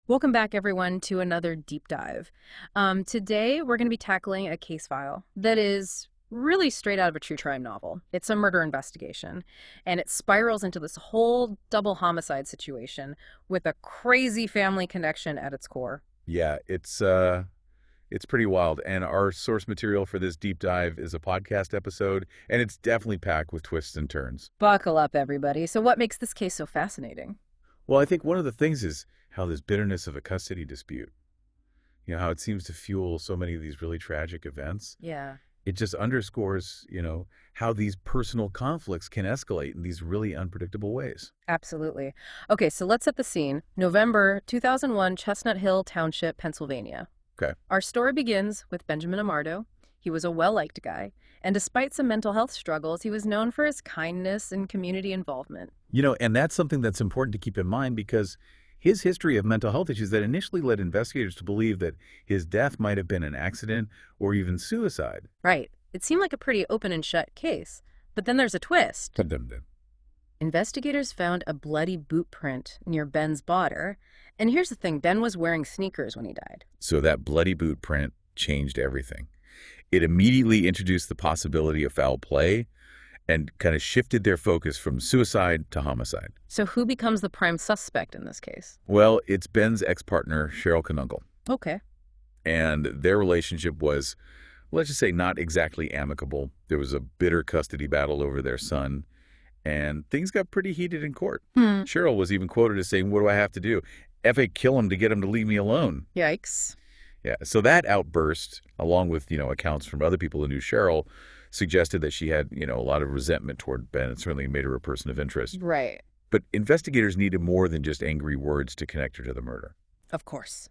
Welcome back, everyone, to another deep dive. Today, we're going to be tackling a case file that is really straight out of a true crime novel. It's a murder investigation, and it spirals into this whole double homicide situation with a crazy family connection at its core. Yeah, it's pretty wild. And our source material for this deep dive is a podcast episode, and it's definitely packed with twists and turns. Buckle up, everybody. So, what makes this case so fascinating? Well, I think one of the things is how this bitterness of a custody dispute, how it seems to fuel so many of these really tragic events. Yeah. It just underscores, how these personal conflicts can escalate in these really unpredictable ways. Absolutely. Okay, so let's set the scene. November 2001, Chestnut Hill Township, Pennsylvania. Okay. Our story begins with Benjamin Amardo. He was a well-liked guy, and despite some mental health struggles, he was known for his kindness and community involvement. And that's something that's important to keep in mind because his history of mental health issues that initially led investigators to believe that his death might have been an accident or even suicide. Right. It seemed like a pretty open and shut case. But then there's a twist. Dun-dun-dun. Investigators found a bloody boot print near Ben's body. And here's the thing, Ben was wearing sneakers when he died. So that bloody boot print changed everything. It immediately introduced the possibility of foul play and kind of shifted their focus from suicide to homicide. So who becomes the prime suspect in this case? Well, it's Ben's ex-partner, Cheryl Canuncle. Okay. And their relationship was, let's just say, not exactly amicable. There was a bitter custody battle over their son, and things got pretty heated in court. Cheryl was even quoted as saying, "What do I have to do? F.A. kill him to get him to leave me alone." Yikes. Yeah, so that outburst, along with, accounts from other people who knew Cheryl, suggested that she had, a lot of resentment toward Ben. It certainly made her a person of interest. Right. But investigators needed more than just angry words to connect her to the murder. Of course.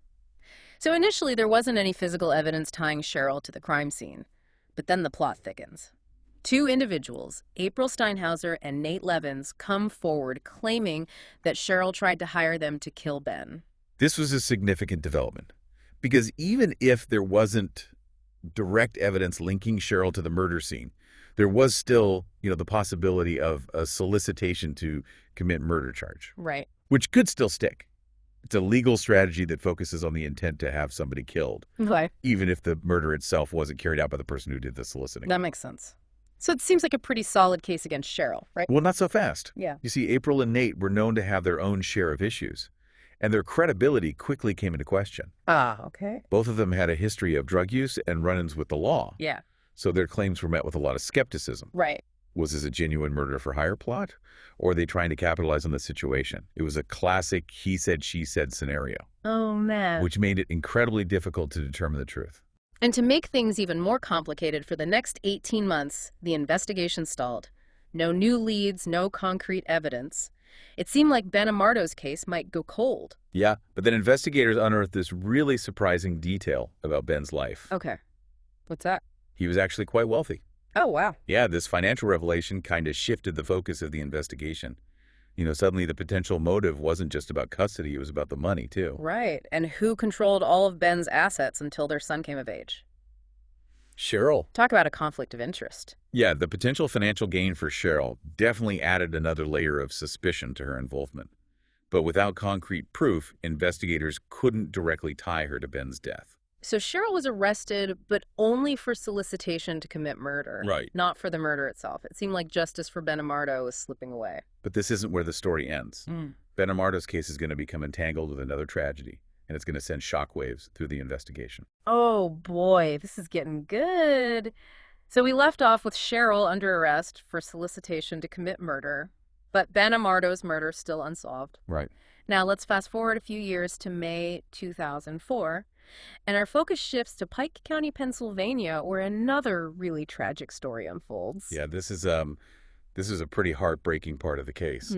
So initially, there wasn't any physical evidence tying Cheryl to the crime scene. But then the plot thickens. Two individuals, April Steinhauser and Nate Levins, come forward claiming that Cheryl tried to hire them to kill Ben. This was a significant development because even if there wasn't direct evidence linking Cheryl to the murder scene, there was still, the possibility of a solicitation to commit murder charge. Right. Which could still stick. It's a legal strategy that focuses on the intent to have somebody killed, Okay. even if the murder itself wasn't carried out by the person who did the soliciting. That makes sense. So it seems like a pretty solid case against Cheryl, right? Well, not so fast. Yeah. You see, April and Nate were known to have their own share of issues, and their credibility quickly came into question. Ah, okay. Both of them had a history of drug use and run-ins with the law, Yeah. so their claims were met with a lot of skepticism. Right. Was this a genuine murder-for-hire plot, or are they trying to capitalize on the situation? It was a classic he said, she said scenario, Oh, man. which made it incredibly difficult to determine the truth. And to make things even more complicated, for the next 18 months, the investigation stalled. No new leads, no concrete evidence. It seemed like Ben Amardo's case might go cold. Yeah, but then investigators unearthed this really surprising detail about Ben's life. Okay. What's that? He was actually quite wealthy. Oh, wow. Yeah, this financial revelation kind of shifted the focus of the investigation. Suddenly the potential motive wasn't just about custody, it was about the money, too. Right. And who controlled all of Ben's assets until their son came of age? Cheryl. Talk about a conflict of interest. Yeah, the potential financial gain for Cheryl definitely added another layer of suspicion to her involvement. But without concrete proof, investigators couldn't directly tie her to Ben's death. So Cheryl was arrested, but only for solicitation to commit murder. Right. Not for the murder itself. It seemed like justice for Ben Amardo was slipping away. But this isn't where the story ends. Ben Amardo's case is going to become entangled with another tragedy, and it's going to send shockwaves through the investigation. Oh boy, this is getting good. So we left off with Cheryl under arrest for solicitation to commit murder, but Ben Amardo's murder still unsolved. Right. Now let's fast forward a few years to May 2004, and our focus shifts to Pike County, Pennsylvania, where another really tragic story unfolds. Yeah, this is a pretty heartbreaking part of the case.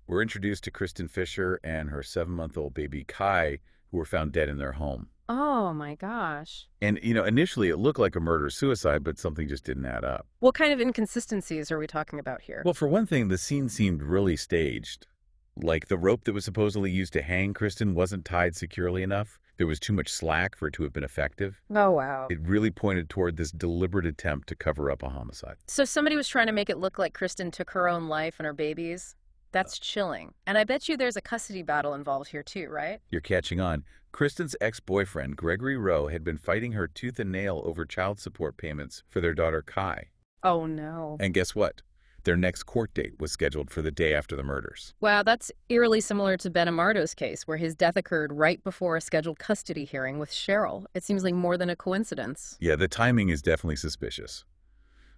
We're introduced to Kristen Fisher and her 7-month-old baby Kai, who were found dead in their home. Oh my gosh. And, initially it looked like a murder-suicide, but something just didn't add up. What kind of inconsistencies are we talking about here? Well, for one thing, the scene seemed really staged. Like the rope that was supposedly used to hang Kristen wasn't tied securely enough. There was too much slack for it to have been effective. Oh, wow. It really pointed toward this deliberate attempt to cover up a homicide. So somebody was trying to make it look like Kristen took her own life and her baby's? That's chilling. And I bet you there's a custody battle involved here too, right? You're catching on. Kristen's ex-boyfriend, Gregory Rowe, had been fighting her tooth and nail over child support payments for their daughter Kai. Oh no. And guess what? Their next court date was scheduled for the day after the murders. Wow, that's eerily similar to Ben Amardo's case, where his death occurred right before a scheduled custody hearing with Cheryl. It seems like more than a coincidence. Yeah, the timing is definitely suspicious.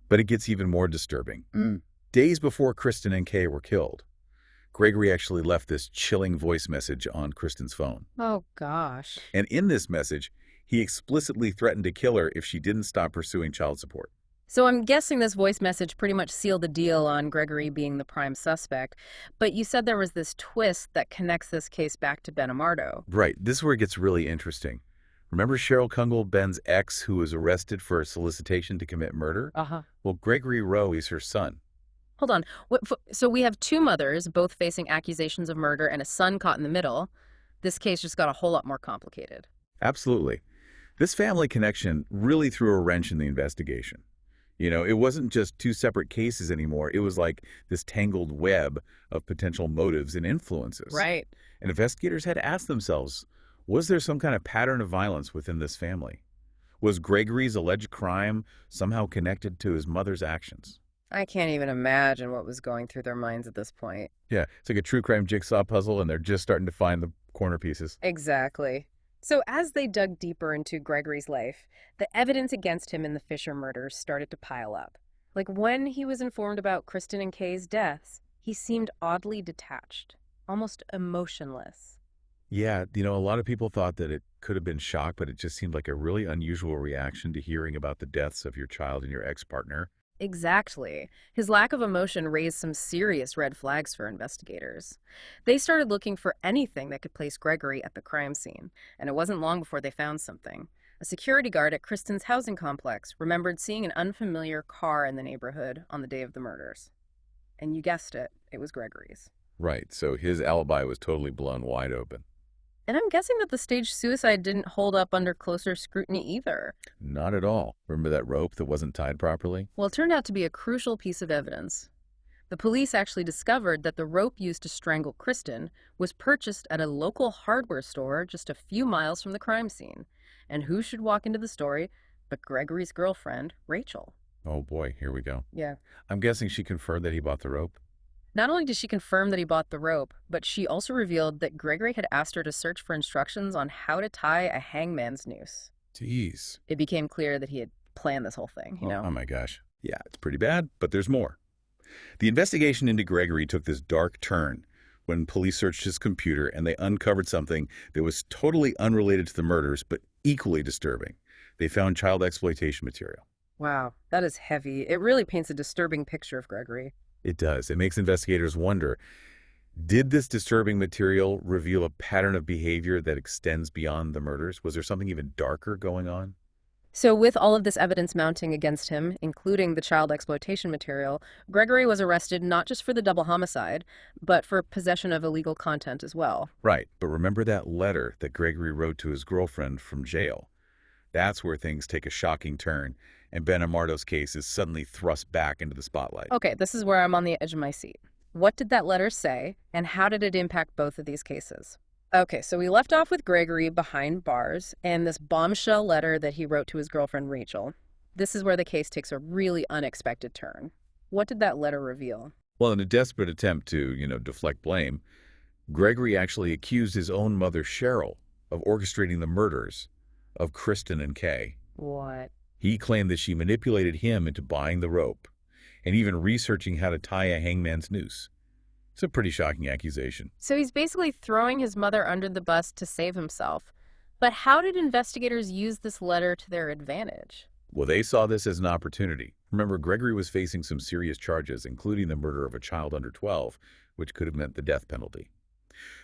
But it gets even more disturbing. Days before Kristen and Kay were killed, Gregory actually left this chilling voice message on Kristen's phone. Oh gosh. And in this message, he explicitly threatened to kill her if she didn't stop pursuing child support. So I'm guessing this voice message pretty much sealed the deal on Gregory being the prime suspect. But you said there was this twist that connects this case back to Ben Amardo. Right, this is where it gets really interesting. Remember Cheryl Kungle, Ben's ex, who was arrested for solicitation to commit murder? Uh-huh. Well, Gregory Rowe is her son. Hold on. So we have two mothers both facing accusations of murder and a son caught in the middle. This case just got a whole lot more complicated. Absolutely. This family connection really threw a wrench in the investigation. You know, it wasn't just two separate cases anymore. It was like this tangled web of potential motives and influences. Right. And investigators had to ask themselves, was there some kind of pattern of violence within this family? Was Gregory's alleged crime somehow connected to his mother's actions? I can't even imagine what was going through their minds at this point. Yeah, it's like a true crime jigsaw puzzle, and they're just starting to find the corner pieces. Exactly. So as they dug deeper into Gregory's life, the evidence against him in the Fisher murders started to pile up. Like when he was informed about Kristen and Kay's deaths, he seemed oddly detached, almost emotionless. Yeah, you know, a lot of people thought that it could have been shock, but it just seemed like a really unusual reaction to hearing about the deaths of your child and your ex-partner. Exactly. His lack of emotion raised some serious red flags for investigators. They started looking for anything that could place Gregory at the crime scene, and it wasn't long before they found something. A security guard at Kristen's housing complex remembered seeing an unfamiliar car in the neighborhood on the day of the murders. And you guessed it, it was Gregory's. Right, so his alibi was totally blown wide open. And I'm guessing that the staged suicide didn't hold up under closer scrutiny either. Not at all. Remember that rope that wasn't tied properly? Well, it turned out to be a crucial piece of evidence. The police actually discovered that the rope used to strangle Kristen was purchased at a local hardware store just a few miles from the crime scene. And who should walk into the story but Gregory's girlfriend, Rachel? Oh boy, here we go. Yeah. I'm guessing she confirmed that he bought the rope. Not only did she confirm that he bought the rope, but she also revealed that Gregory had asked her to search for instructions on how to tie a hangman's noose. Jeez. It became clear that he had planned this whole thing, you know? Oh my gosh. Yeah, it's pretty bad, but there's more. The investigation into Gregory took this dark turn when police searched his computer and they uncovered something that was totally unrelated to the murders, but equally disturbing. They found child exploitation material. Wow, that is heavy. It really paints a disturbing picture of Gregory. It does. It makes investigators wonder, did this disturbing material reveal a pattern of behavior that extends beyond the murders? Was there something even darker going on? So with all of this evidence mounting against him, including the child exploitation material, Gregory was arrested not just for the double homicide, but for possession of illegal content as well. Right, but remember that letter that Gregory wrote to his girlfriend from jail? That's where things take a shocking turn, and Ben Amardo's case is suddenly thrust back into the spotlight. Okay, this is where I'm on the edge of my seat. What did that letter say, and how did it impact both of these cases? Okay, so we left off with Gregory behind bars and this bombshell letter that he wrote to his girlfriend, Rachel. This is where the case takes a really unexpected turn. What did that letter reveal? Well, in a desperate attempt to, deflect blame, Gregory actually accused his own mother, Cheryl, of orchestrating the murders of Kristen and Kay. What? He claimed that she manipulated him into buying the rope and even researching how to tie a hangman's noose. It's a pretty shocking accusation. So he's basically throwing his mother under the bus to save himself. But how did investigators use this letter to their advantage? Well, they saw this as an opportunity. Remember, Gregory was facing some serious charges, including the murder of a child under 12, which could have meant the death penalty.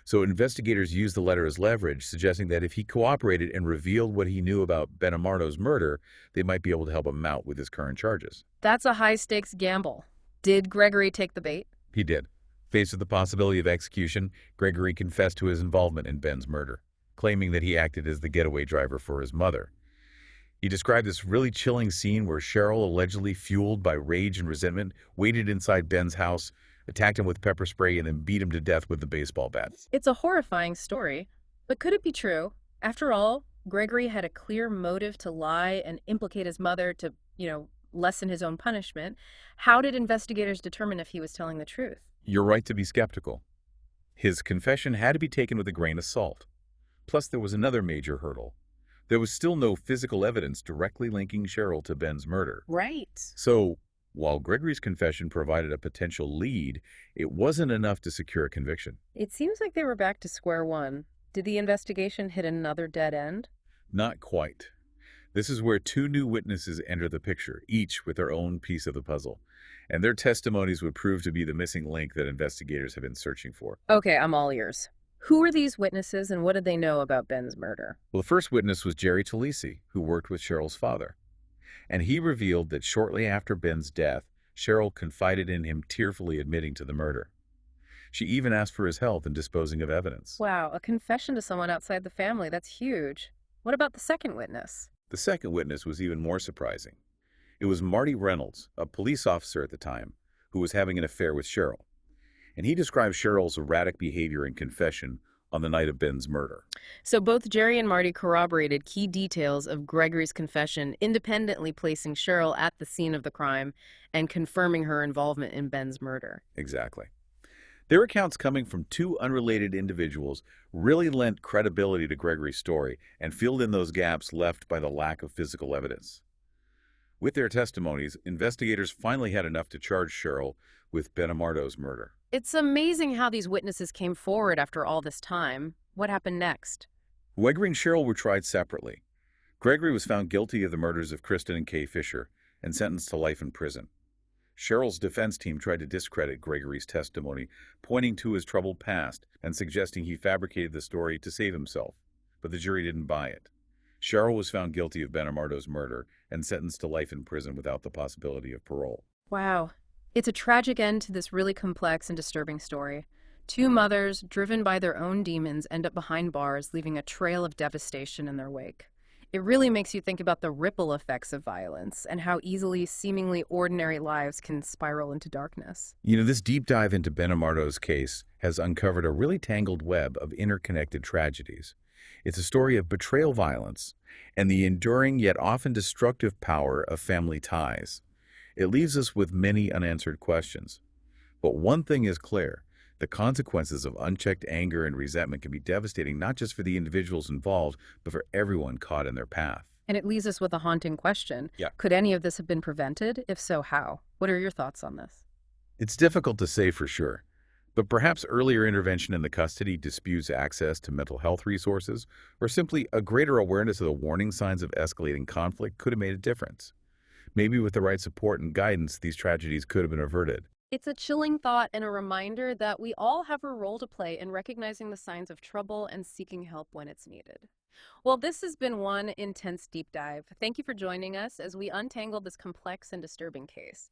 So investigators used the letter as leverage, suggesting that if he cooperated and revealed what he knew about Ben Amardo's murder, they might be able to help him out with his current charges. That's a high-stakes gamble. Did Gregory take the bait? He did. Faced with the possibility of execution, Gregory confessed to his involvement in Ben's murder, claiming that he acted as the getaway driver for his mother. He described this really chilling scene where Cheryl, allegedly fueled by rage and resentment, waited inside Ben's house, attacked him with pepper spray, and then beat him to death with the baseball bat. It's a horrifying story, but could it be true? After all, Gregory had a clear motive to lie and implicate his mother to, lessen his own punishment. How did investigators determine if he was telling the truth? You're right to be skeptical. His confession had to be taken with a grain of salt. Plus, there was another major hurdle. There was still no physical evidence directly linking Cheryl to Ben's murder. Right. So, while Gregory's confession provided a potential lead, it wasn't enough to secure a conviction. It seems like they were back to square one. Did the investigation hit another dead end? Not quite. This is where two new witnesses enter the picture, each with their own piece of the puzzle. And their testimonies would prove to be the missing link that investigators have been searching for. Okay, I'm all ears. Who are these witnesses and what did they know about Ben's murder? Well, the first witness was Jerry Talisi, who worked with Cheryl's father. And he revealed that shortly after Ben's death, Cheryl confided in him, tearfully admitting to the murder. She even asked for his help in disposing of evidence. Wow, a confession to someone outside the family. That's huge. What about the second witness? The second witness was even more surprising. It was Marty Reynolds, a police officer at the time, who was having an affair with Cheryl. And he described Cheryl's erratic behavior and confession on the night of Ben's murder. So both Jerry and Marty corroborated key details of Gregory's confession, independently placing Cheryl at the scene of the crime and confirming her involvement in Ben's murder. Exactly. Their accounts, coming from two unrelated individuals, really lent credibility to Gregory's story and filled in those gaps left by the lack of physical evidence. With their testimonies, investigators finally had enough to charge Cheryl with Ben Amardo's murder. It's amazing how these witnesses came forward after all this time. What happened next? Gregory and Cheryl were tried separately. Gregory was found guilty of the murders of Kristen and Kay Fisher and sentenced to life in prison. Cheryl's defense team tried to discredit Gregory's testimony, pointing to his troubled past and suggesting he fabricated the story to save himself, but the jury didn't buy it. Cheryl was found guilty of Ben Amardo's murder and sentenced to life in prison without the possibility of parole. Wow. It's a tragic end to this really complex and disturbing story. Two mothers, driven by their own demons, end up behind bars, leaving a trail of devastation in their wake. It really makes you think about the ripple effects of violence and how easily seemingly ordinary lives can spiral into darkness. This deep dive into Ben Amardo's case has uncovered a really tangled web of interconnected tragedies. It's a story of betrayal violence and the enduring yet often destructive power of family ties. It leaves us with many unanswered questions. But one thing is clear. The consequences of unchecked anger and resentment can be devastating not just for the individuals involved, but for everyone caught in their path. And it leaves us with a haunting question. Yeah. Could any of this have been prevented? If so, how? What are your thoughts on this? It's difficult to say for sure, but perhaps earlier intervention in the custody, disputes access to mental health resources, or simply a greater awareness of the warning signs of escalating conflict could have made a difference. Maybe with the right support and guidance, these tragedies could have been averted. It's a chilling thought and a reminder that we all have a role to play in recognizing the signs of trouble and seeking help when it's needed. Well, this has been one intense deep dive. Thank you for joining us as we untangle this complex and disturbing case.